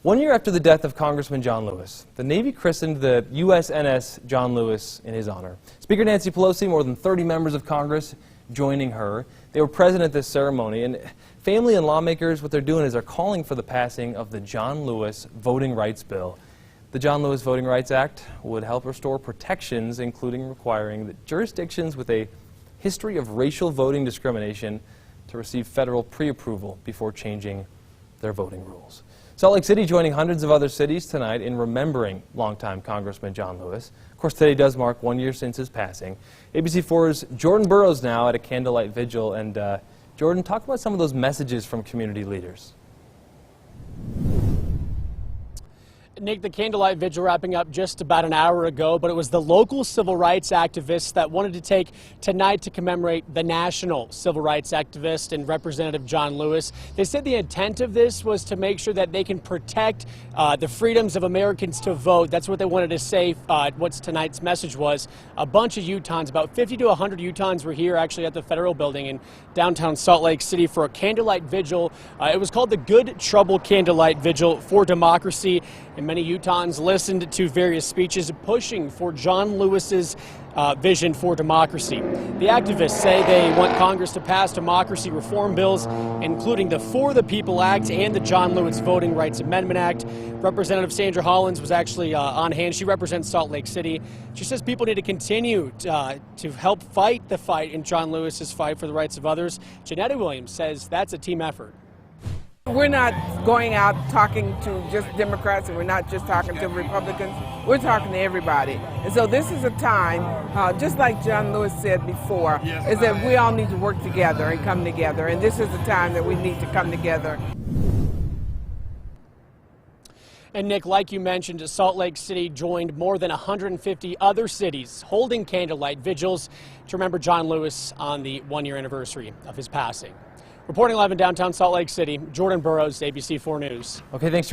1 year after the death of Congressman John Lewis, the Navy christened the USNS John Lewis in his honor. Speaker Nancy Pelosi, more than 30 members of Congress joining her. They were present at this ceremony, and family and lawmakers, what they're doing is they're calling for the passing of the John Lewis Voting Rights Bill. The John Lewis Voting Rights Act would help restore protections, including requiring that jurisdictions with a history of racial voting discrimination to receive federal pre-approval before changing their voting rules. Salt Lake City joining hundreds of other cities tonight in remembering longtime Congressman John Lewis. Of course, today does mark 1 year since his passing. ABC4's Jordan Burroughs now at a candlelight vigil. And Jordan, talk about some of those messages from community leaders. Nick, the candlelight vigil wrapping up just about an hour ago, but it was the local civil rights activists that wanted to take tonight to commemorate the national civil rights activist and Representative John Lewis. They said the intent of this was to make sure that they can protect the freedoms of Americans to vote. That's what they wanted to say. What tonight's message was. A bunch of Utahns, about 50 to 100 Utahns were here actually at the Federal Building in downtown Salt Lake City for a candlelight vigil. It was called the Good Trouble Candlelight Vigil for Democracy. And many Utahns listened to various speeches pushing for John Lewis's vision for democracy. The activists say they want Congress to pass democracy reform bills, including the For the People Act and the John Lewis Voting Rights Amendment Act. Representative Sandra Hollins was actually on hand. She represents Salt Lake City. She says people need to continue to help fight the fight in John Lewis's fight for the rights of others. Janetta Williams says that's a team effort. We're not going out talking to just Democrats, and we're not just talking to Republicans. We're talking to everybody. And so this is a time, just like John Lewis said before, is that we all need to work together and come together. And this is the time that we need to come together. And Nick, like you mentioned, Salt Lake City joined more than 150 other cities holding candlelight vigils to remember John Lewis on the 1 year anniversary of his passing. Reporting live in downtown Salt Lake City, Jordan Burroughs, ABC4 News. Okay, thanks, Jordan.